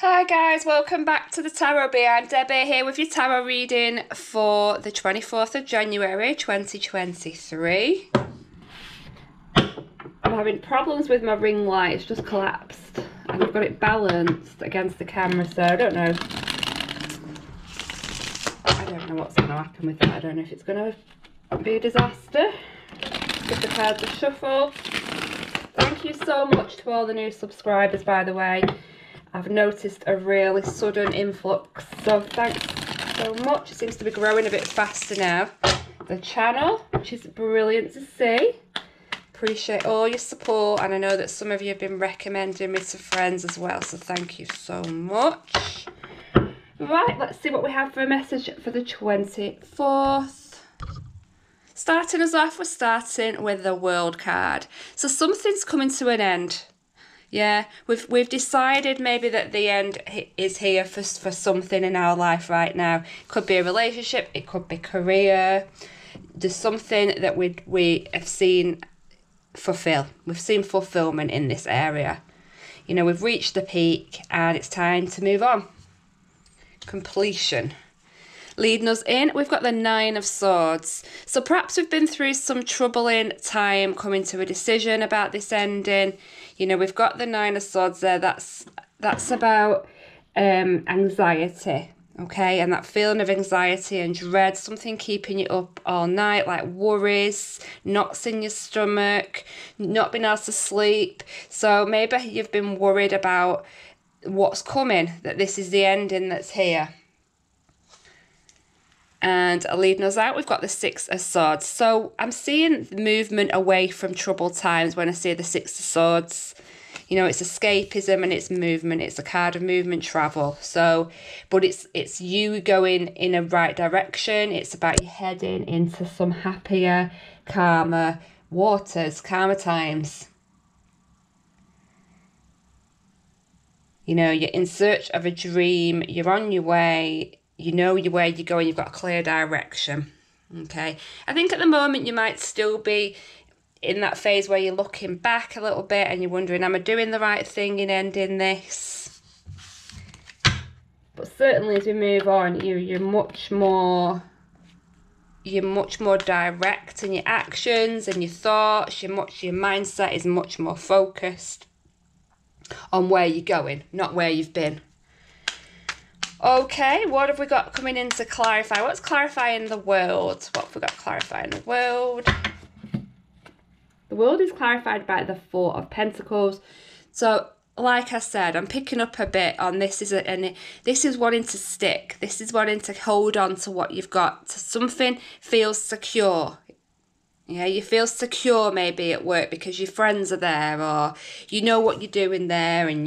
Hi guys, welcome back to the Tarot Bee. I'm Debbie here with your tarot reading for the 24th of January 2023. I'm having problems with my ring light, it's just collapsed and I've got it balanced against the camera, so I don't know what's going to happen with that. I don't know if it's going to be a disaster. Give the cards a shuffle. Thank you so much to all the new subscribers, by the way. I've noticed a really sudden influx, so thanks so much. It seems to be growing a bit faster now, the channel, which is brilliant to see. Appreciate all your support, and I know that some of you have been recommending me to friends as well, so thank you so much. Right, let's see what we have for a message for the 24th. Starting us off, we're starting with the World card. So something's coming to an end. Yeah, we've decided maybe that the end is here for something in our life right now. It could be a relationship, it could be career. There's something that we have seen fulfill. We've seen fulfillment in this area. You know, we've reached the peak and it's time to move on. Completion. Leading us in, we've got the Nine of Swords. So perhaps we've been through some troubling time coming to a decision about this ending. You know, we've got the Nine of Swords there. That's about anxiety, okay? And that feeling of anxiety and dread, something keeping you up all night, like worries, knots in your stomach, not being able to sleep. So maybe you've been worried about what's coming, that this is the ending that's here. And leading us out, we've got the Six of Swords. So I'm seeing movement away from troubled times when I see the Six of Swords. You know, it's escapism and it's movement. It's a card of movement, travel. So, but it's you going in a right direction. It's about you heading into some happier, calmer waters, calmer times. You know, you're in search of a dream. You're on your way. You know where you're going, you've got a clear direction, okay? I think at the moment you might still be in that phase where you're looking back a little bit and you're wondering, am I doing the right thing in ending this? But certainly as we move on, you're much more direct in your actions and your thoughts. Your mindset is much more focused on where you're going, not where you've been. Okay, what have we got coming in to clarify? What's clarifying the world? What have we got clarifying the world? The world is clarified by the Four of Pentacles. So, like I said, I'm picking up a bit on this. This is wanting to stick. This is wanting to hold on to what you've got. Something feels secure. Yeah, you feel secure maybe at work because your friends are there, or you know what you're doing there, and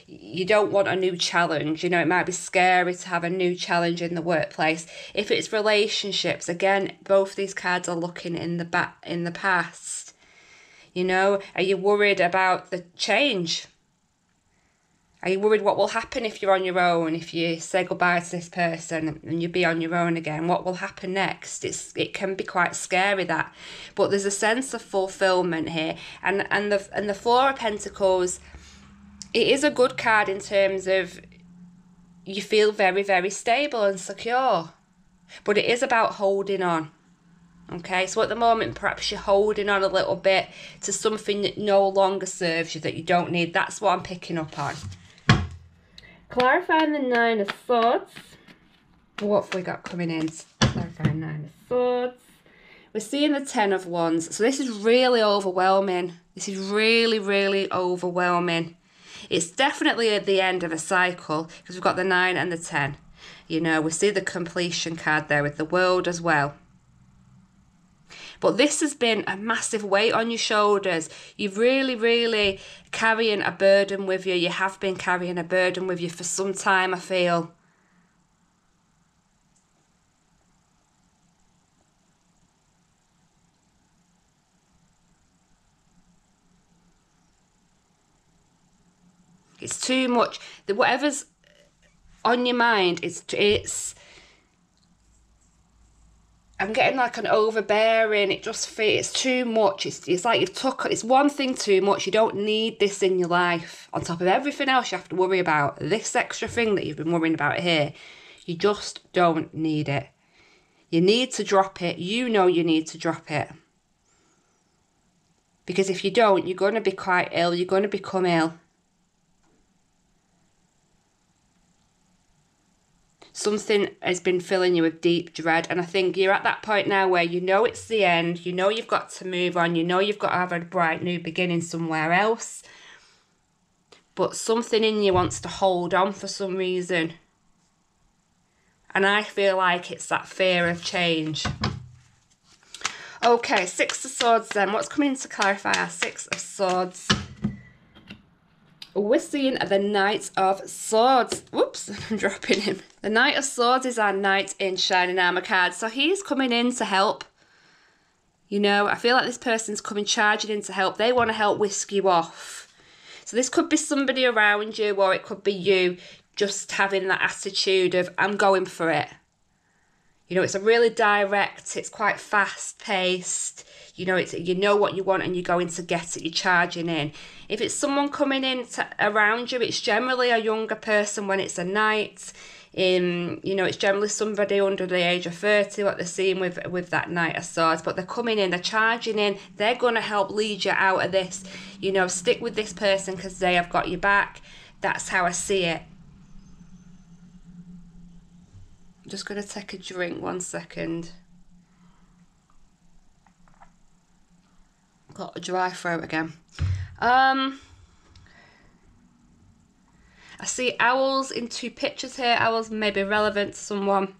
you don't want a new challenge. You know, it might be scary to have a new challenge in the workplace. If it's relationships, again, both these cards are looking in the past. You know, are you worried about the change? Are you worried what will happen if you're on your own, if you say goodbye to this person and you be on your own again? What will happen next? It can be quite scary, that. But there's a sense of fulfillment here. And the Four of Pentacles, it is a good card in terms of you feel very, very stable and secure. But it is about holding on. Okay, so at the moment, perhaps you're holding on a little bit to something that no longer serves you, that you don't need. That's what I'm picking up on. Clarifying the Nine of Swords. What have we got coming in? Clarifying Nine of Swords. We're seeing the Ten of Wands. So this is really overwhelming. This is really, really overwhelming. It's definitely at the end of a cycle because we've got the 9 and the 10. You know, we see the completion card there with the World as well. But this has been a massive weight on your shoulders. You've really carrying a burden with you. You have been carrying a burden with you for some time, I feel. It's too much. Whatever's on your mind, it's I'm getting like an overbearing. It just feels it's too much. It's like it's one thing too much. You don't need this in your life. On top of everything else you have to worry about, this extra thing that you've been worrying about here, you just don't need it. You need to drop it. You know you need to drop it. Because if you don't, you're going to be quite ill. You're going to become ill. Something has been filling you with deep dread. And I think you're at that point now where you know it's the end. You know you've got to move on. You know you've got to have a bright new beginning somewhere else. But something in you wants to hold on for some reason. And I feel like it's that fear of change. Okay, Six of Swords then. What's coming in to clarify our Six of Swords? We're seeing the Knight of Swords. Whoops, I'm dropping him. The Knight of Swords is our Knight in Shining Armour card. So he's coming in to help. You know, I feel like this person's coming charging in to help. They want to help whisk you off. So this could be somebody around you, or it could be you just having that attitude of, I'm going for it. You know, it's a really direct, it's quite fast-paced. You know, you know what you want and you're going to get it, you're charging in. If it's someone coming in around you, it's generally a younger person when it's a knight. You know, it's generally somebody under the age of 30, what they're seeing with that Knight of Swords. But they're coming in, they're charging in, they're going to help lead you out of this. You know, stick with this person because they have got your back. That's how I see it. I'm just going to take a drink, 1 second. Got a dry throat again. I see owls in 2 pictures here. Owls may be relevant to someone.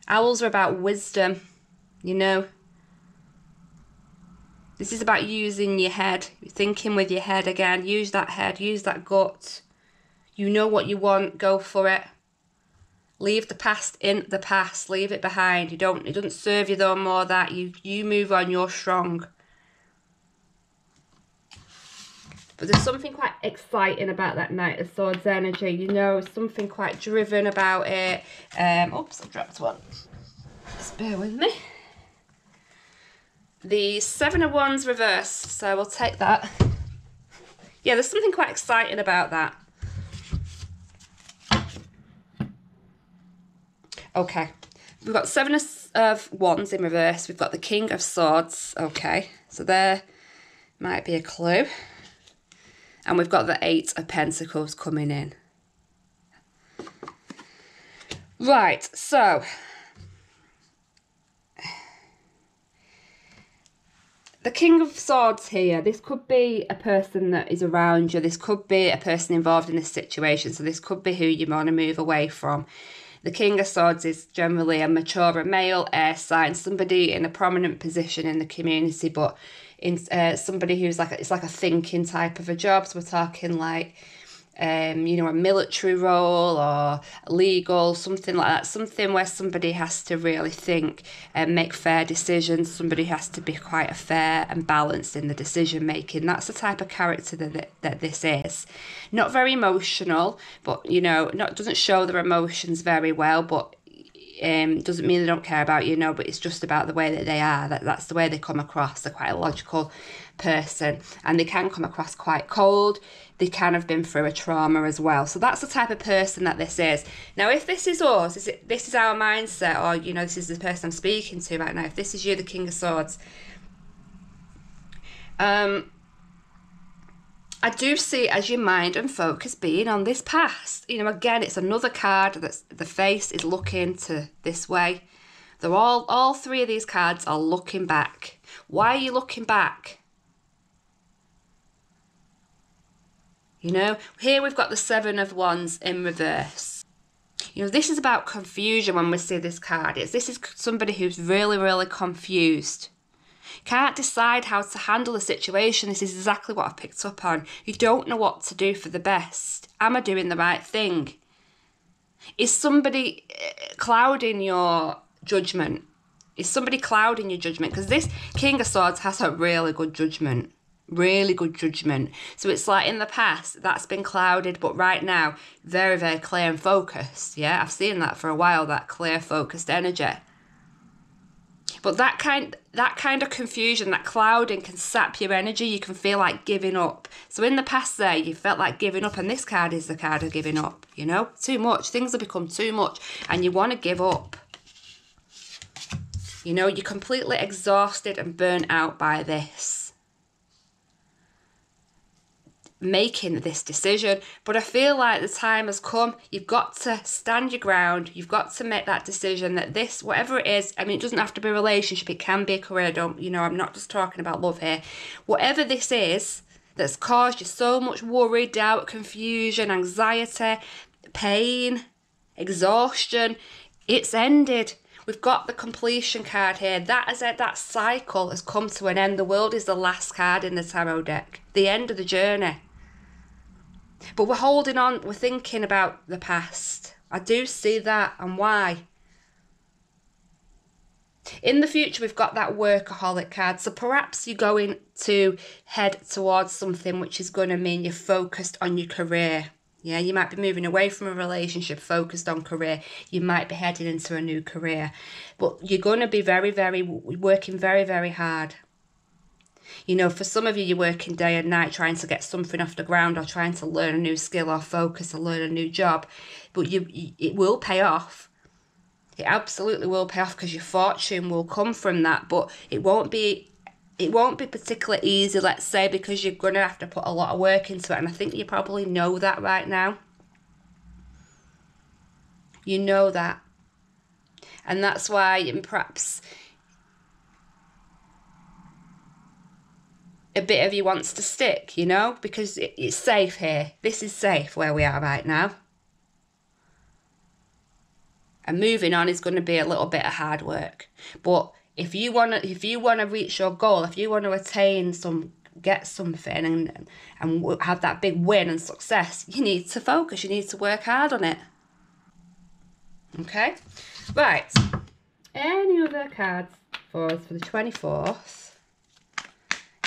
Owls are about wisdom, you know. This is about using your head, thinking with your head again. Use that head, use that gut. You know what you want, go for it. Leave the past in the past, leave it behind. It doesn't serve you no more that. You move on, you're strong. But there's something quite exciting about that Knight of Swords energy, you know, something quite driven about it. Oops, I dropped one. Just bear with me. The Seven of Wands reversed, so we'll take that. Yeah, there's something quite exciting about that. Okay, we've got Seven of Wands in reverse. We've got the King of Swords. Okay, so there might be a clue. And we've got the Eight of Pentacles coming in. Right, so the King of Swords here, this could be a person that is around you. This could be a person involved in this situation. So this could be who you want to move away from. The King of Swords is generally a mature male, air sign, somebody in a prominent position in the community, but in somebody who's like it's like a thinking type of a job. So we're talking like you know, a military role or legal, something like that, something where somebody has to really think and make fair decisions. Somebody has to be quite fair and balanced in the decision making. That's the type of character that this is. Not very emotional, but you know, doesn't show their emotions very well, but doesn't mean they don't care about you, no, but it's just about the way that they are. That's the way they come across. They're quite a logical person, and they can come across quite cold. They can have been through a trauma as well. So that's the type of person that this is. Now, if this is us, this is our mindset, or you know, this is the person I'm speaking to right now. If this is you, the King of Swords, I do see it as your mind and focus being on this past. You know, again, it's another card that's the face is looking to this way. They're all three of these cards are looking back. Why are you looking back? You know, here we've got the Seven of Wands in reverse. You know, this is about confusion when we see this card. This is somebody who's really, really confused. Can't decide how to handle the situation. This is exactly what I've picked up on. You don't know what to do for the best. Am I doing the right thing? Is somebody clouding your judgment? Is somebody clouding your judgment? Because this King of Swords has a really good judgment. Really good judgment. So it's like in the past, that's been clouded, but right now, very, very clear and focused. Yeah, I've seen that for a while, that clear, focused energy. But that kind of confusion, that clouding can sap your energy. You can feel like giving up. So in the past there, you felt like giving up, and this card is the card of giving up, you know? Too much. Things have become too much, and you want to give up. You know, you're completely exhausted and burnt out by this. Making this decision. But I feel like the time has come. You've got to stand your ground. You've got to make that decision that this, whatever it is, I mean, it doesn't have to be a relationship, it can be a career. You know, I'm not just talking about love here. Whatever this is that's caused you so much worry, doubt, confusion, anxiety, pain, exhaustion, it's ended. We've got the completion card here. That is it. That cycle has come to an end. The world is the last card in the tarot deck. The end of the journey. But we're holding on. We're thinking about the past. I do see that, and why. In the future, we've got that workaholic card. So perhaps you're going to head towards something which is going to mean you're focused on your career. Yeah, you might be moving away from a relationship, focused on career. You might be heading into a new career. But you're going to be working very, very hard. You know, for some of you, you're working day and night trying to get something off the ground, or trying to learn a new skill or focus or learn a new job. But it will pay off. It absolutely will pay off, because your fortune will come from that. But it won't be particularly easy, let's say, because you're going to have to put a lot of work into it. And I think you probably know that right now. You know that. And that's why perhaps a bit of you wants to stick, you know, because it's safe here. This is safe where we are right now. And moving on is going to be a little bit of hard work. But if you want to reach your goal, if you want to get something and have that big win and success, you need to focus. You need to work hard on it. Okay? Right. Any other cards for us for the 24th?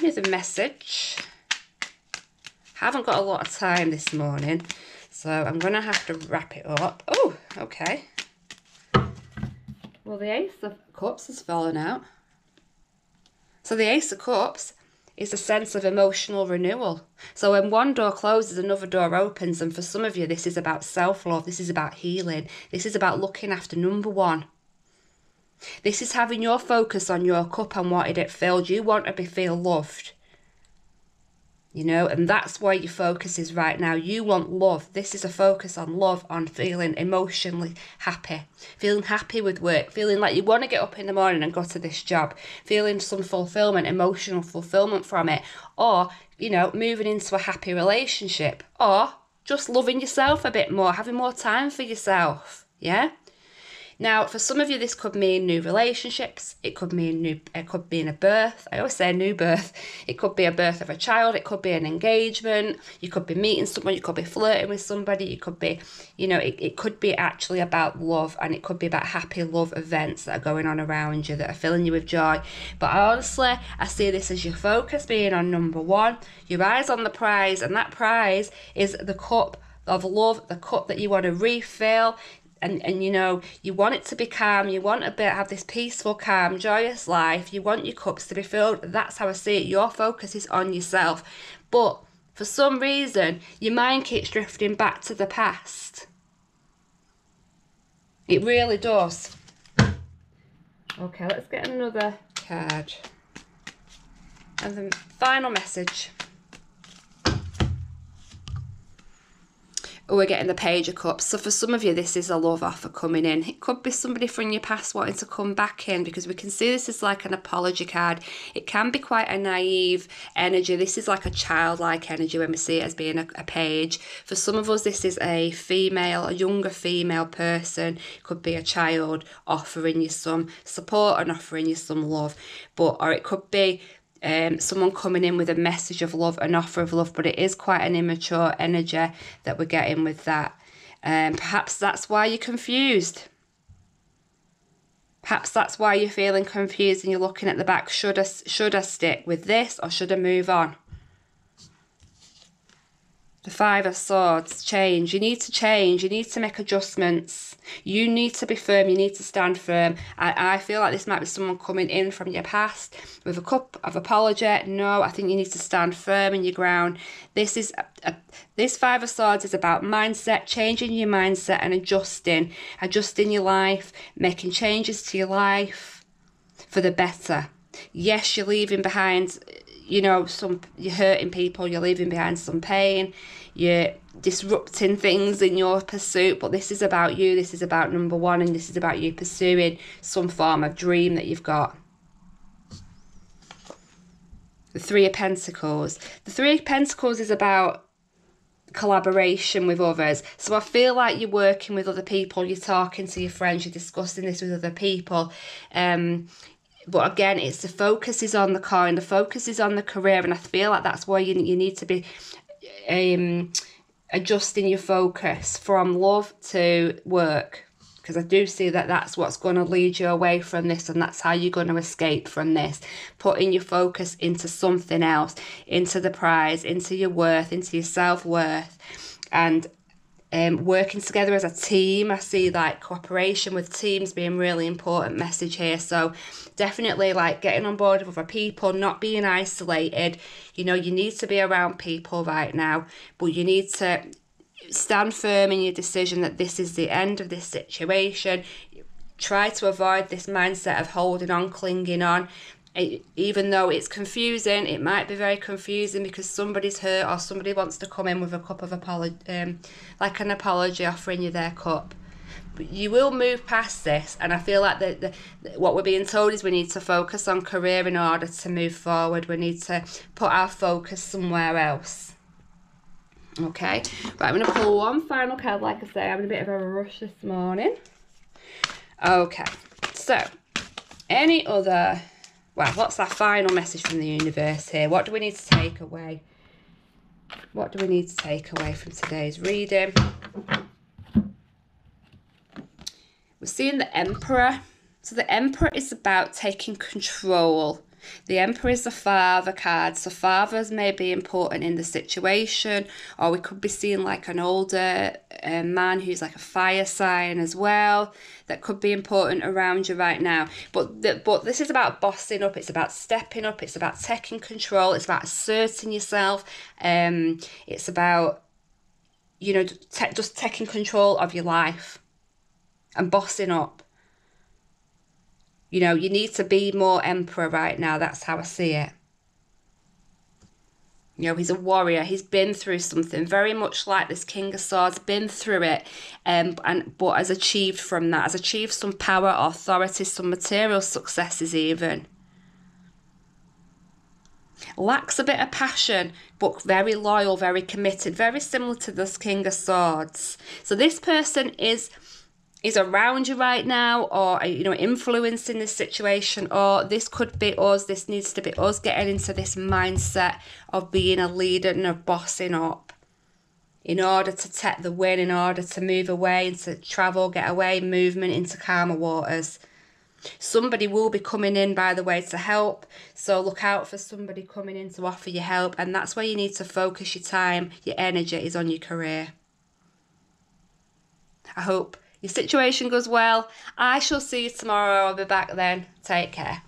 Here's a message. Haven't got a lot of time this morning, so I'm going to have to wrap it up. Oh, okay. Well, the Ace of Cups has fallen out. So the Ace of Cups is a sense of emotional renewal. So when one door closes, another door opens. And for some of you, this is about self-love. This is about healing. This is about looking after number one. This is having your focus on your cup and wanting it filled. You want to feel loved. You know, and that's where your focus is right now. You want love. This is a focus on love, on feeling emotionally happy. Feeling happy with work. Feeling like you want to get up in the morning and go to this job. Feeling some fulfillment, emotional fulfillment from it. Or, you know, moving into a happy relationship. Or just loving yourself a bit more. Having more time for yourself. Yeah? Now, for some of you, this could mean new relationships. It could mean a birth. I always say a new birth. It could be a birth of a child. It could be an engagement. You could be meeting someone. You could be flirting with somebody. It could be, you know, it could be actually about love, and it could be about happy love events that are going on around you that are filling you with joy. But honestly, I see this as your focus being on number one. Your eyes on the prize, and that prize is the cup of love, the cup that you want to refill. And you know, you want it to be calm, you want to have this peaceful, calm, joyous life, you want your cups to be filled. That's how I see it. Your focus is on yourself. But for some reason, your mind keeps drifting back to the past. It really does. Okay, let's get another card. And the final message. We're getting the Page of Cups. So for some of you, this is a love offer coming in. It could be somebody from your past wanting to come back in, because we can see this is like an apology card. It can be quite a naive energy. This is like a childlike energy when we see it as being a page. For some of us, this is a younger female person. It could be a child offering you some support and offering you some love. Or it could be someone coming in with a message of love, an offer of love, but it is quite an immature energy that we're getting with that. Perhaps that's why you're confused. Perhaps that's why you're feeling confused and you're looking at the back. Should I stick with this, or should I move on? The Five of Swords, change. You need to change. You need to make adjustments. You need to be firm. You need to stand firm. I feel like this might be someone coming in from your past with a cup of apology. No, I think you need to stand firm in your ground. This is this Five of Swords is about mindset, changing your mindset and adjusting your life, making changes to your life for the better. Yes, you're leaving behind, you know, you're hurting people, you're leaving behind some pain, you're disrupting things in your pursuit, but this is about you, this is about number one, and this is about you pursuing some form of dream that you've got. The Three of Pentacles. The Three of Pentacles is about collaboration with others. So I feel like you're working with other people, you're talking to your friends, you're discussing this with other people. But again, it's the focus is on the coin, the focus is on the career, and I feel like that's where you need to be adjusting your focus from love to work, because I do see that that's what's going to lead you away from this, and that's how you're going to escape from this. Putting your focus into something else, into the prize, into your worth, into your self-worth, and working together as a team. I see like cooperation with teams being really important message here. So definitely like getting on board with other people, not being isolated. You know, you need to be around people right now, but you need to stand firm in your decision that this is the end of this situation. Try to avoid this mindset of holding on, clinging on. Even though it's confusing, it might be very confusing because somebody's hurt or somebody wants to come in with a cup of like an apology, offering you their cup. But you will move past this, and I feel like what we're being told is we need to focus on career in order to move forward. We need to put our focus somewhere else. Okay, right, I'm going to pull one final card. Like I say, I'm in a bit of a rush this morning. Okay, so any other... Well, what's our final message from the universe here? What do we need to take away? What do we need to take away from today's reading? We're seeing the Emperor. So the Emperor is about taking control. The Emperor is the father card. So fathers may be important in the situation, or we could be seeing like an older man who's like a fire sign as well. That could be important around you right now. But this is about bossing up. It's about stepping up. It's about taking control. It's about asserting yourself. It's about, you know, just taking control of your life and bossing up. You know, you need to be more Emperor right now. That's how I see it. You know, he's a warrior. He's been through something very much like this King of Swords, been through it, but has achieved from that, has achieved some power, authority, some material successes even. Lacks a bit of passion, but very loyal, very committed, very similar to this King of Swords. So this person is around you right now, or, you know, influencing this situation, or this could be us. This needs to be us getting into this mindset of being a leader and of bossing up in order to take the win, in order to move away, and to travel, get away, movement into calmer waters. Somebody will be coming in, by the way, to help. So look out for somebody coming in to offer you help, and that's where you need to focus your time, your energy is on your career. I hope your situation goes well. I shall see you tomorrow. I'll be back then. Take care.